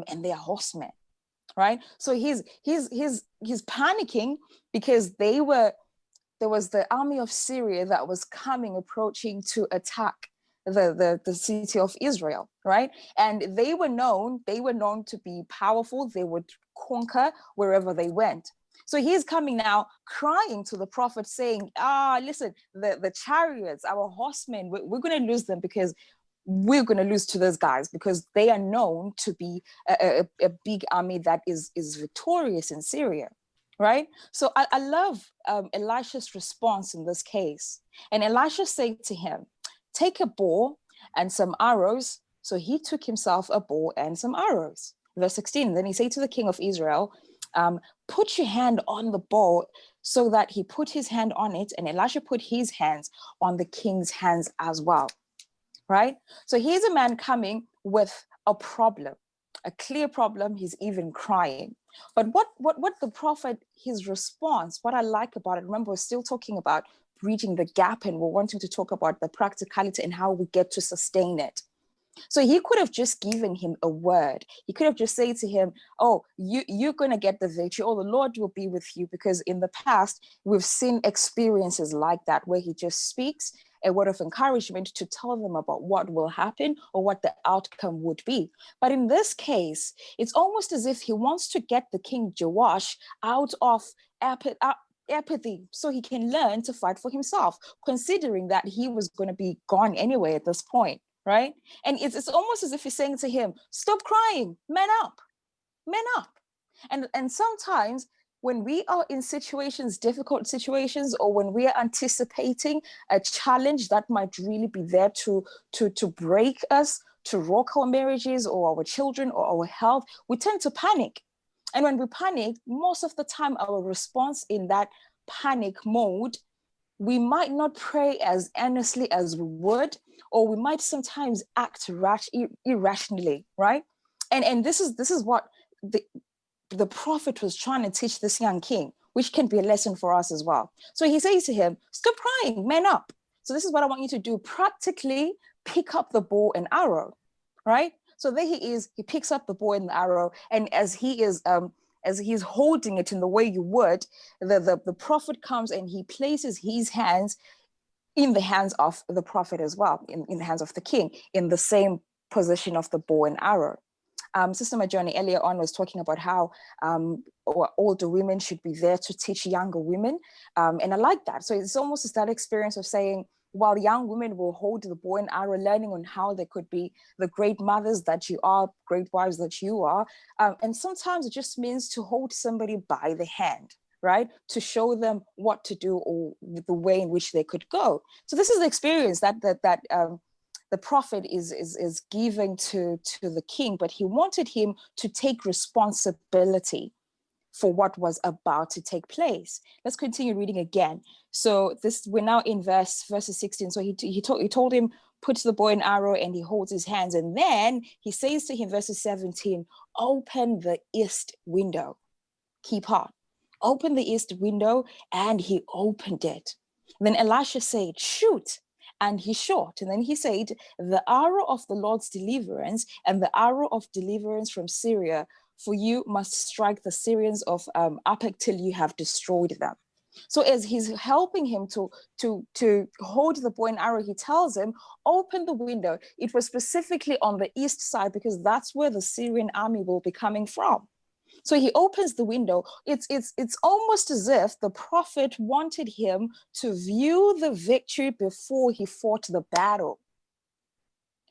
and they are horsemen, right? So he's panicking because there was the army of Syria that was approaching to attack the city of Israel, right? And they were known to be powerful. They would conquer wherever they went. So he's coming now crying to the prophet saying, listen, the chariots, our horsemen, we're going to lose them because we're going to lose to those guys because they are known to be a big army that is victorious in Syria, right? So I love Elisha's response in this case. And Elisha said to him, take a bow and some arrows. So he took himself a bow and some arrows. Verse 16, then he said to the king of Israel, put your hand on the bow, so that he put his hand on it, and Elisha put his hands on the king's hands as well, right? So here's a man coming with a problem, a clear problem. He's even crying. But what the prophet, his response, what I like about it, remember, we're still talking about bridging the gap, and we're wanting to talk about the practicality and how we get to sustain it. So he could have just given him a word. He could have just said to him, oh, you're going to get the victory, or the Lord will be with you, because in the past, we've seen experiences like that where he just speaks a word of encouragement to tell them about what will happen or what the outcome would be. But in this case, it's almost as if he wants to get the king Joash out of apathy so he can learn to fight for himself, considering that he was going to be gone anyway at this point. Right? And it's almost as if he's saying to him, stop crying, man up, man up. And sometimes when we are in situations, difficult situations, or when we are anticipating a challenge that might really be there to break us, to rock our marriages or our children or our health, we tend to panic. And when we panic, most of the time, our response in that panic mode, we might not pray as earnestly as we would, or we might sometimes act irrationally, right? And this is what the prophet was trying to teach this young king, which can be a lesson for us as well. So he says to him, stop crying, man up. So this is what I want you to do. Practically pick up the bow and arrow, right? So there he is, he picks up the bow and the arrow, and as he's holding it in the way you would, the prophet comes and he places his hands in the hands of the prophet as well, in the hands of the king, in the same position of the bow and arrow. Sister Majoni earlier on was talking about how older women should be there to teach younger women. And I like that. So it's almost that experience of saying, while young women will hold the bow and arrow, learning on how they could be the great mothers that you are, great wives that you are. And sometimes it just means to hold somebody by the hand, right? To show them what to do or the way in which they could go. So this is the experience that the prophet is giving to the king, but he wanted him to take responsibility for what was about to take place. Let's continue reading again. So we're now in verses 16. So he told him, put the bow and arrow, and he holds his hands. And then he says to him, verses 17, open the east window. Key part. Open the east window, and he opened it. Then Elisha said, shoot. And he shot. And then he said, the arrow of the Lord's deliverance and the arrow of deliverance from Syria, for you must strike the Syrians of Aphek till you have destroyed them. So as he's helping him to hold the bow and arrow, he tells him, open the window. It was specifically on the east side because that's where the Syrian army will be coming from. So he opens the window. It's almost as if the prophet wanted him to view the victory before he fought the battle.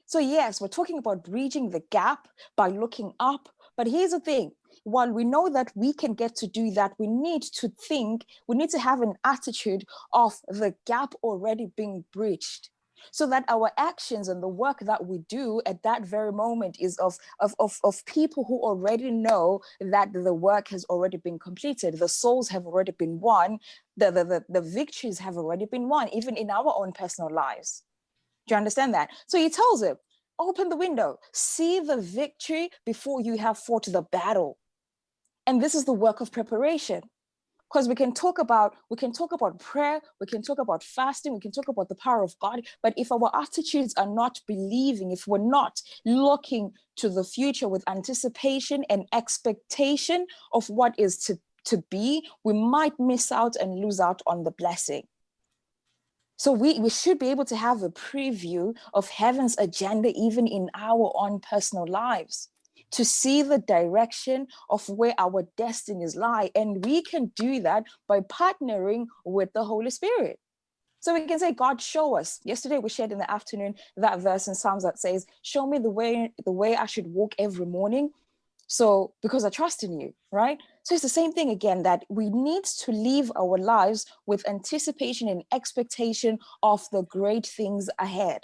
So yes, we're talking about bridging the gap by looking up. But here's the thing. While we know that we can get to do that, we need to have an attitude of the gap already being bridged, so that our actions and the work that we do at that very moment is of people who already know that the work has already been completed. The souls have already been won. The victories have already been won, even in our own personal lives. Do you understand that? So he tells him, open the window, see the victory before you have fought the battle. And this is the work of preparation. Because we can talk about prayer, we can talk about fasting, we can talk about the power of God, but if our attitudes are not believing, if we're not looking to the future with anticipation and expectation of what is to be, we might miss out and lose out on the blessing. So we should be able to have a preview of heaven's agenda even in our own personal lives, to see the direction of where our destinies lie. And we can do that by partnering with the Holy Spirit. So we can say, God, show us. Yesterday we shared in the afternoon that verse in Psalms that says, show me the way I should walk every morning. So because I trust in you, right? So it's the same thing again, that we need to live our lives with anticipation and expectation of the great things ahead.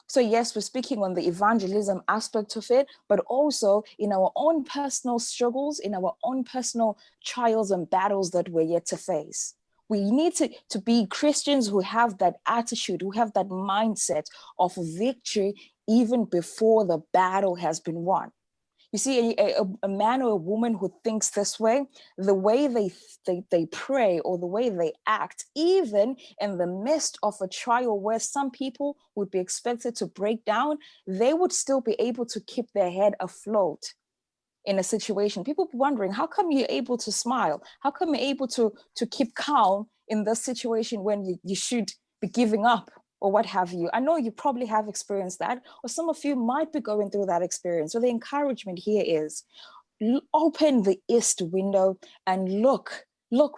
So yes, we're speaking on the evangelism aspect of it, but also in our own personal struggles, in our own personal trials and battles that we're yet to face. We need to be Christians who have that attitude, who have that mindset of victory even before the battle has been won. You see, a man or a woman who thinks this way, the way they pray or the way they act, even in the midst of a trial where some people would be expected to break down, they would still be able to keep their head afloat in a situation. People be wondering, how come you're able to smile? How come you're able to keep calm in this situation when you should be giving up? Or what have you. I know you probably have experienced that, or some of you might be going through that experience. So the encouragement here is open the east window and look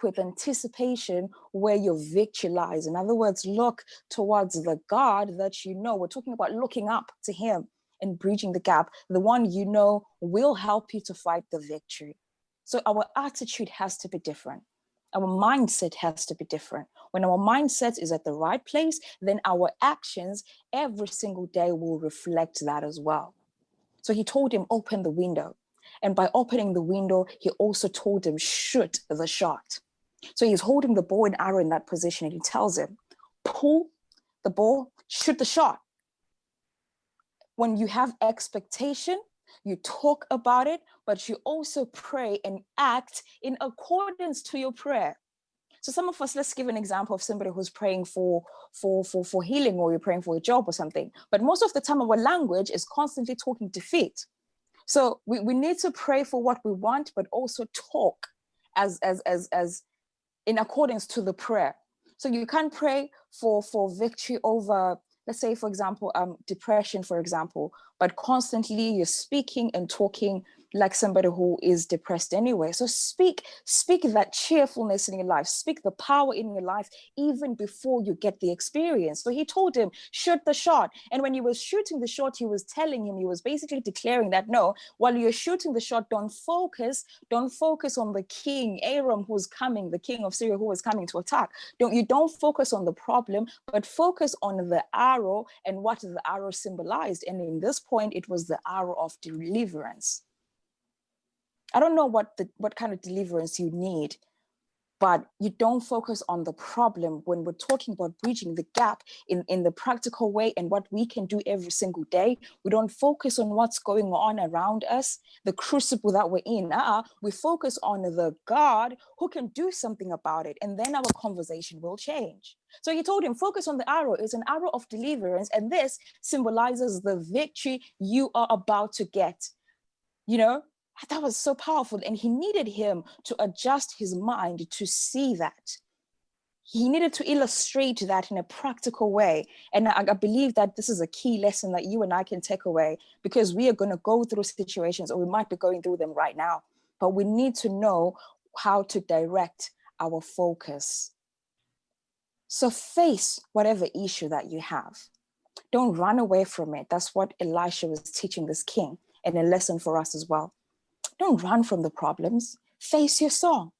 with anticipation where your victory lies. In other words, look towards the God that you know. We're talking about looking up to him and bridging the gap, the one you know will help you to fight the victory. So our attitude has to be different. Our mindset has to be different. When our mindset is at the right place, then our actions every single day will reflect that as well. So he told him, open the window. And by opening the window, he also told him, shoot the shot. So he's holding the bow and arrow in that position, and he tells him, pull the bow, shoot the shot. When you have expectation, you talk about it, but you also pray and act in accordance to your prayer. So some of us, let's give an example of somebody who's praying for healing, or you're praying for a job or something. But most of the time our language is constantly talking defeat. So we need to pray for what we want, but also talk as in accordance to the prayer. So you can't pray for victory over, let's say, for example, depression, for example, but constantly you're speaking and talking like somebody who is depressed anyway. So speak that cheerfulness in your life, speak the power in your life, even before you get the experience. So he told him, shoot the shot. And when he was shooting the shot, he was telling him, he was basically declaring that, no, while you're shooting the shot, don't focus on the king, Aram, who's coming, the king of Syria, who is coming to attack. Don't focus on the problem, but focus on the arrow and what the arrow symbolized. And in this point, it was the arrow of deliverance. I don't know what kind of deliverance you need, but you don't focus on the problem when we're talking about bridging the gap in the practical way and what we can do every single day. We don't focus on what's going on around us, the crucible that we're in. We focus on the God who can do something about it, and then our conversation will change. So he told him, focus on the arrow. It's an arrow of deliverance, and this symbolizes the victory you are about to get. You know, that was so powerful. And he needed him to adjust his mind to see that. He needed to illustrate that in a practical way. And I believe that this is a key lesson that you and I can take away, because we are going to go through situations, or we might be going through them right now, but we need to know how to direct our focus. So face whatever issue that you have. Don't run away from it. That's what Elisha was teaching this king, and a lesson for us as well. Don't run from the problems. Face your song.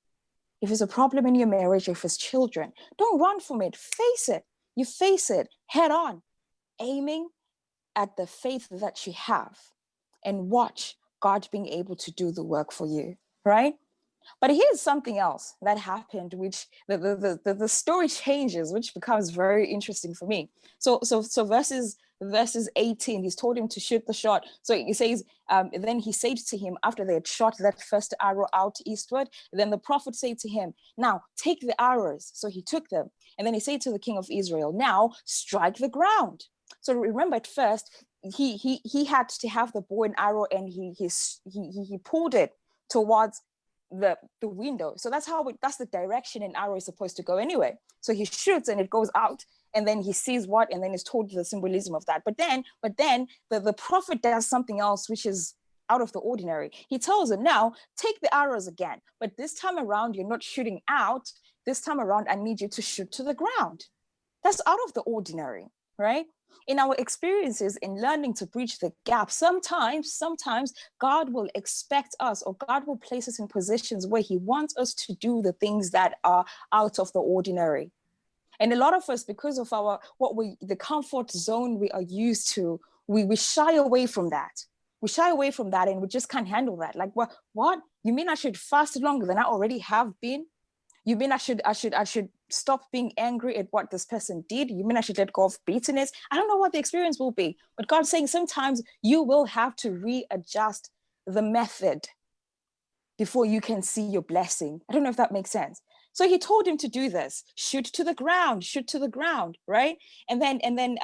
If it's a problem in your marriage, or if it's children, don't run from it. Face it. You face it head on, aiming at the faith that you have, and watch God being able to do the work for you, right? But here's something else that happened, which the story changes, which becomes very interesting for me. So verses verses 18, he's told him to shoot the shot. So he says, then he said to him, after they had shot that first arrow out eastward, then the prophet said to him, now take the arrows. So he took them. And then he said to the king of Israel, now strike the ground. So remember, at first, he had to have the bow and arrow, and he pulled it towards the window. So that's the direction an arrow is supposed to go anyway. So he shoots and it goes out, and then he sees what, and then is told the symbolism of that. But then the prophet does something else which is out of the ordinary. He tells him, now take the arrows again, but this time around you're not shooting out. This time around I need you to shoot to the ground. That's out of the ordinary, right? In our experiences in learning to bridge the gap, sometimes God will expect us, or God will place us in positions where he wants us to do the things that are out of the ordinary. And a lot of us, because of the comfort zone we are used to, we shy away from that. We shy away from that, and we just can't handle that. Like, what? You mean I should fast longer than I already have been? You mean I should stop being angry at what this person did? You mean I should let go of bitterness? I don't know what the experience will be, but God's saying sometimes you will have to readjust the method before you can see your blessing. I don't know if that makes sense. So he told him to do this: shoot to the ground, right? And then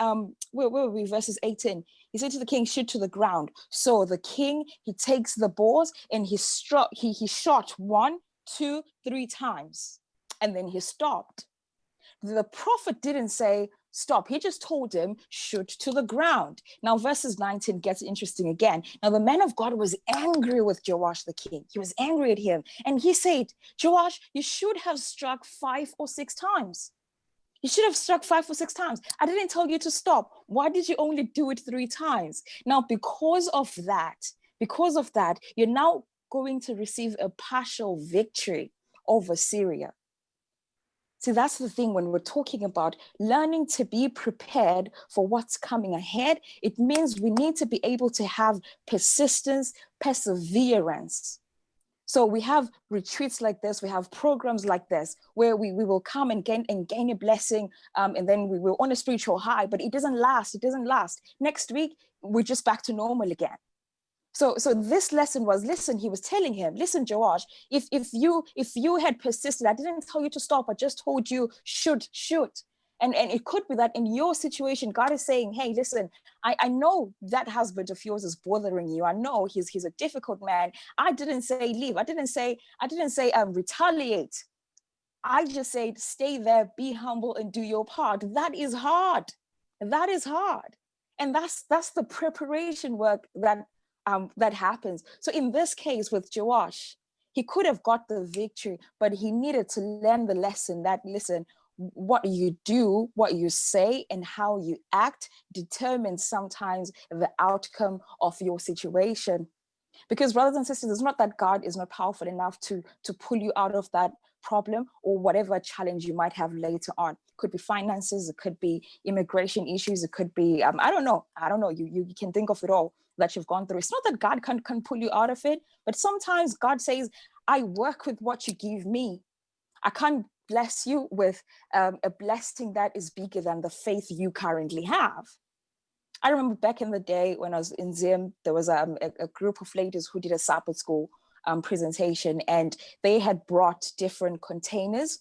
where were we? Verses 18. He said to the king, shoot to the ground. So the king, he takes the bows and he shot 1, 2, 3 times, and then he stopped. The prophet didn't say stop. He just told him shoot to the ground. Now verses 19 gets interesting again. Now the man of God was angry with Joash the king. He was angry at him, and he said, Joash, you should have struck 5 or 6 times. You should have struck 5 or 6 times. I didn't tell you to stop. Why did you only do it 3 times? Now, because of that, you're now going to receive a partial victory over Syria. See, that's the thing when we're talking about learning to be prepared for what's coming ahead. It means we need to be able to have persistence, perseverance. So we have retreats like this, we have programs like this, where we will come and gain a blessing, and then we will on a spiritual high, but it doesn't last. Next week, we're just back to normal again. So this lesson was, listen, he was telling him, listen, Joash, if you had persisted, I didn't tell you to stop, I just told you shoot. And it could be that in your situation, God is saying, hey, listen, I know that husband of yours is bothering you. I know he's a difficult man. I didn't say leave. I didn't say retaliate. I just said, stay there, be humble, and do your part. That is hard. And that's the preparation work that happens. So in this case with Joash, he could have got the victory, but he needed to learn the lesson that, listen, what you do, what you say, and how you act determines sometimes the outcome of your situation. Because brothers and sisters, it's not that God is not powerful enough to pull you out of that problem or whatever challenge you might have later on. It could be finances, it could be immigration issues, it could be, I don't know. You can think of it all that you've gone through. It's not that God can pull you out of it, but sometimes God says, I work with what you give me. I can't bless you with a blessing that is bigger than the faith you currently have. I remember back in the day when I was in Zim, there was a group of ladies who did a Sabbath school presentation, and they had brought different containers,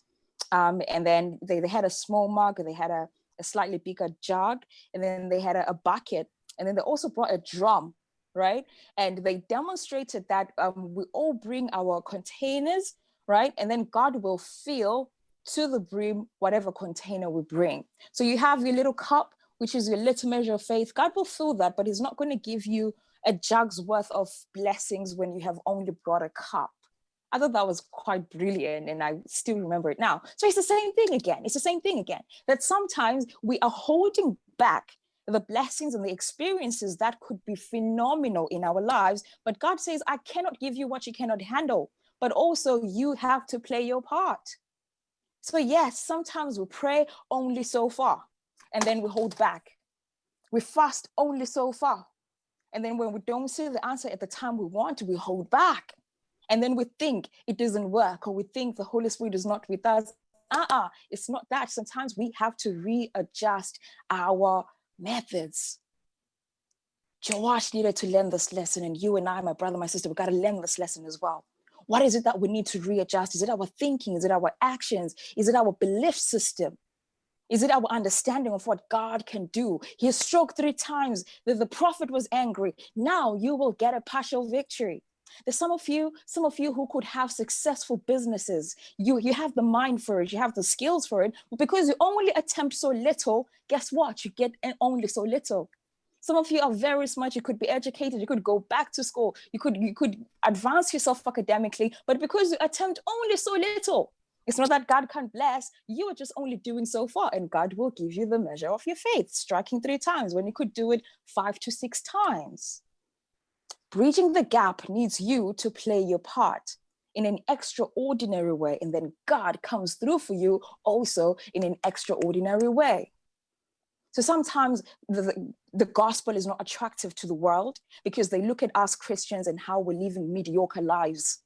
and then they had a small mug, they had a slightly bigger jug, and then they had a bucket, and then they also brought a drum, right? And they demonstrated that we all bring our containers, right? And then God will fill to the brim whatever container we bring. So you have your little cup, which is your little measure of faith. God will fill that, but he's not going to give you a jug's worth of blessings when you have only brought a cup. I thought that was quite brilliant, and I still remember it now. So it's the same thing again, that sometimes we are holding back the blessings and the experiences that could be phenomenal in our lives. But God says, I cannot give you what you cannot handle, but also you have to play your part. So yes, sometimes we pray only so far, and then we hold back. We fast only so far. And then when we don't see the answer at the time we want, we hold back. And then we think it doesn't work, or we think the Holy Spirit is not with us. It's not that. Sometimes we have to readjust our methods. Joash needed to learn this lesson, and you and I, my brother, my sister, we got to learn this lesson as well. What is it that we need to readjust? Is it our thinking? Is it our actions? Is it our belief system? Is it our understanding of what God can do? He struck 3 times. The prophet was angry. Now you will get a partial victory. There's some of you who could have successful businesses. You have the mind for it. You have the skills for it. But because you only attempt so little, guess what? You get only so little. Some of you are very smart. You could be educated. You could go back to school. You could advance yourself academically. But because you attempt only so little, it's not that God can't bless. You are just only doing so far, and God will give you the measure of your faith, striking 3 times when you could do it 5 to 6 times. Bridging the gap needs you to play your part in an extraordinary way, and then God comes through for you also in an extraordinary way. So sometimes the gospel is not attractive to the world because they look at us Christians and how we're living mediocre lives.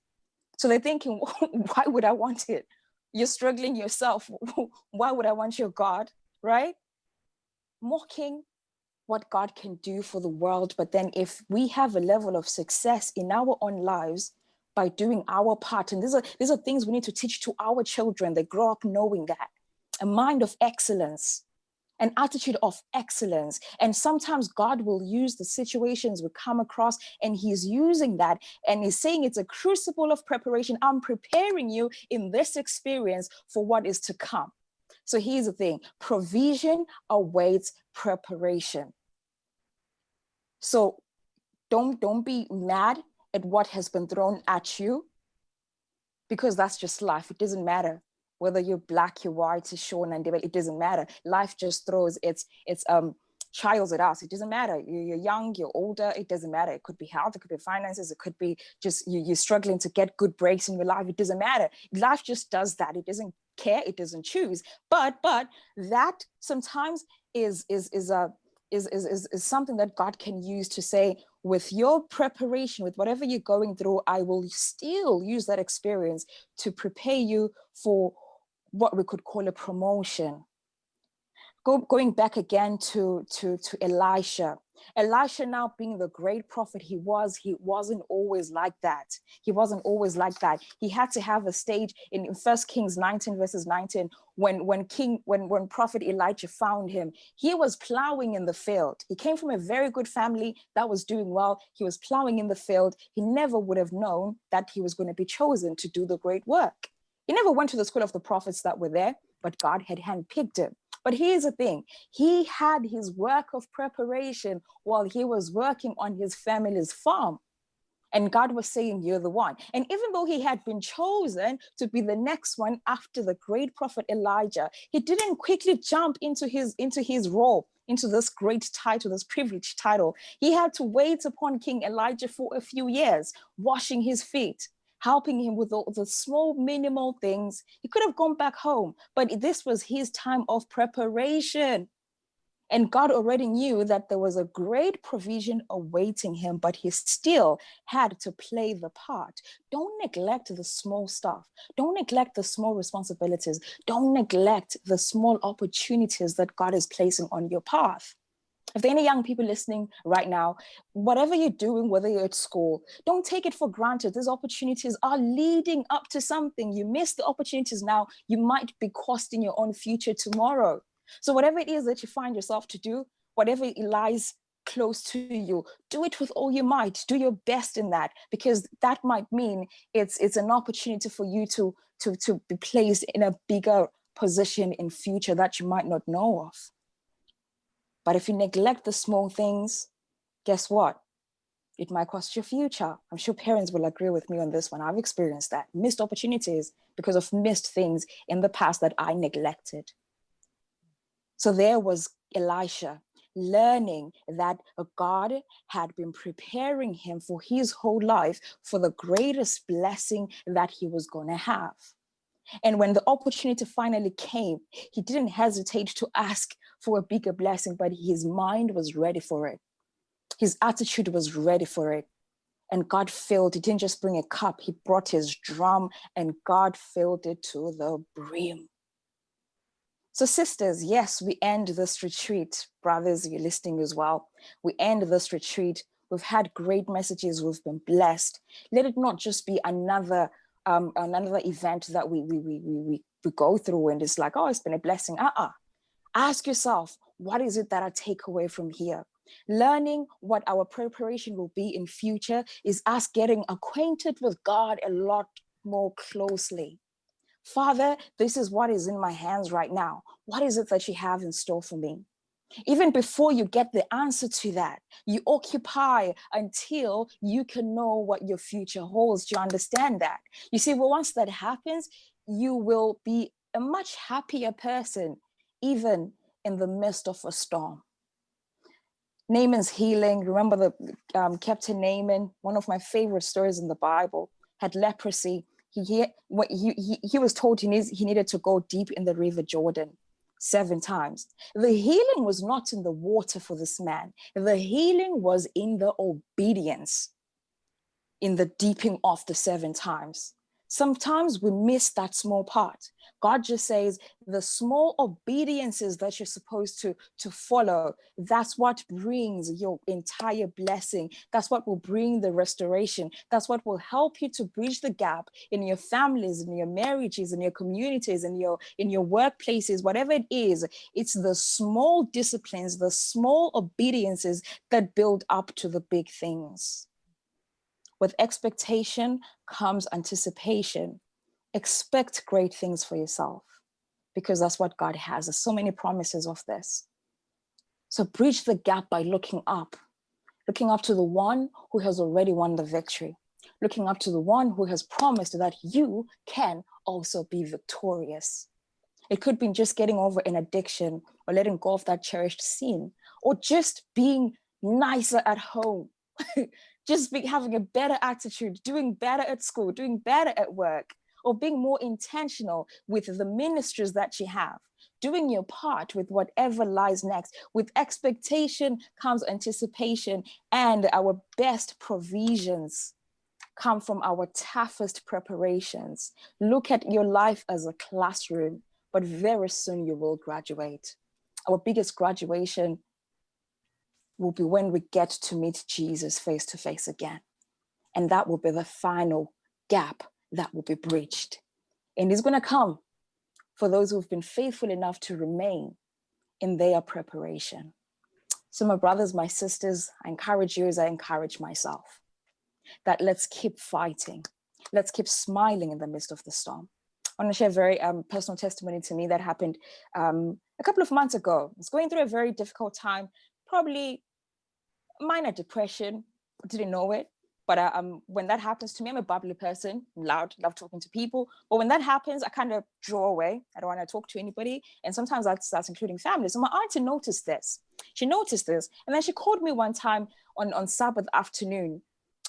So they're thinking, why would I want it? You're struggling yourself. Why would I want your God, right? Mocking what God can do for the world. But then if we have a level of success in our own lives by doing our part, and these are things we need to teach to our children. They grow up knowing that. A mind of excellence, an attitude of excellence. And sometimes God will use the situations we come across, and he's using that, and he's saying it's a crucible of preparation. I'm preparing you in this experience for what is to come. So here's the thing: provision awaits preparation. So don't be mad at what has been thrown at you, because that's just life. It doesn't matter whether you're black, you're white, you're Shona, and it doesn't matter. Life just throws its trials at us. It doesn't matter. You're young, you're older, it doesn't matter. It could be health, it could be finances, it could be just you're struggling to get good breaks in your life. It doesn't matter. Life just does that. It doesn't care, it doesn't choose. But that sometimes is something that God can use to say, with your preparation, with whatever you're going through, I will still use that experience to prepare you for what we could call a promotion. Going back again to Elisha. Elisha, now being the great prophet he wasn't always like that. He wasn't always like that. He had to have a stage in 1 Kings 19 verses 19, when prophet Elijah found him. He was plowing in the field. He came from a very good family that was doing well. He was plowing in the field. He never would have known that he was going to be chosen to do the great work. He never went to the school of the prophets that were there, but God had handpicked him. But here's the thing: he had his work of preparation while he was working on his family's farm. And God was saying, you're the one. And even though he had been chosen to be the next one after the great prophet Elijah, he didn't quickly jump into his role, into this great title, this privileged title. He had to wait upon King Elijah for a few years, washing his feet, helping him with all the small, minimal things. He could have gone back home, but this was his time of preparation. And God already knew that there was a great provision awaiting him, but he still had to play the part. Don't neglect the small stuff. Don't neglect the small responsibilities. Don't neglect the small opportunities that God is placing on your path. If there are any young people listening right now, whatever you're doing, whether you're at school, don't take it for granted. These opportunities are leading up to something. You miss the opportunities now, you might be costing your own future tomorrow. So whatever it is that you find yourself to do, whatever lies close to you, do it with all your might. Do your best in that, because that might mean it's an opportunity for you to be placed in a bigger position in future that you might not know of. But if you neglect the small things, guess what? It might cost your future. I'm sure parents will agree with me on this one. I've experienced that. Missed opportunities because of missed things in the past that I neglected. So there was Elisha, learning that God had been preparing him for his whole life for the greatest blessing that he was going to have. And when the opportunity finally came, he didn't hesitate to ask for a bigger blessing, but his mind was ready for it. His attitude was ready for it. And God filled. He didn't just bring a cup, he brought his drum, and God filled it to the brim. So sisters, yes, we end this retreat. Brothers, you're listening as well. We end this retreat. We've had great messages. We've been blessed. Let it not just be another event that we go through and it's like, oh, it's been a blessing. Ask yourself, what is it that I take away from here? Learning what our preparation will be in future is us getting acquainted with God a lot more closely. Father, this is what is in my hands right now. What is it that you have in store for me? Even before you get the answer to that, you occupy until you can know what your future holds. Do you understand that? You see, well, once that happens, you will be a much happier person, even in the midst of a storm. Naaman's healing. Remember the Captain Naaman, one of my favorite stories in the Bible, had leprosy. He was told he needed to go deep in the river Jordan 7 times. The healing was not in the water for this man. The healing was in the obedience, in the deeping of the 7 times. Sometimes we miss that small part. God just says the small obediences that you're supposed to follow, that's what brings your entire blessing. That's what will bring the restoration. That's what will help you to bridge the gap in your families, in your marriages, in your communities, in your workplaces, whatever it is. It's the small disciplines, the small obediences that build up to the big things. With expectation comes anticipation. Expect great things for yourself because that's what God has. There's so many promises of this. So bridge the gap by looking up to the one who has already won the victory, looking up to the one who has promised that you can also be victorious. It could be just getting over an addiction or letting go of that cherished sin, or just being nicer at home. Just having a better attitude, doing better at school, doing better at work, or being more intentional with the ministries that you have, doing your part with whatever lies next. With expectation comes anticipation, and our best provisions come from our toughest preparations. Look at your life as a classroom, but very soon you will graduate. Our biggest graduation will be when we get to meet Jesus face to face again. And that will be the final gap that will be bridged. And it's going to come for those who've been faithful enough to remain in their preparation. So my brothers, my sisters, I encourage you as I encourage myself, that let's keep fighting. Let's keep smiling in the midst of the storm. I want to share a very personal testimony to me that happened a couple of months ago. I was going through a very difficult time, probably minor depression, didn't know it. But when that happens to me, I'm a bubbly person, loud, love talking to people. But when that happens, I kind of draw away. I don't want to talk to anybody. And sometimes that's including family. So my auntie noticed this. She noticed this. And then she called me one time on Sabbath afternoon.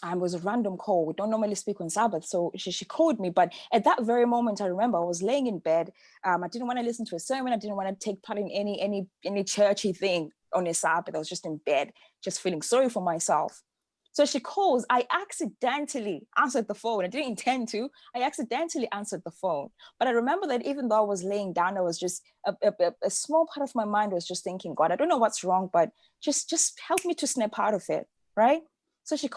It was a random call. We don't normally speak on Sabbath. So she called me. But at that very moment, I remember I was laying in bed. I didn't want to listen to a sermon. I didn't want to take part in any churchy thing on a Sabbath. I was just in bed, just feeling sorry for myself. So she calls. I accidentally answered the phone. I didn't intend to. I accidentally answered the phone. But I remember that even though I was laying down, I was just a small part of my mind was just thinking, God, I don't know what's wrong, but just help me to snap out of it, right? So she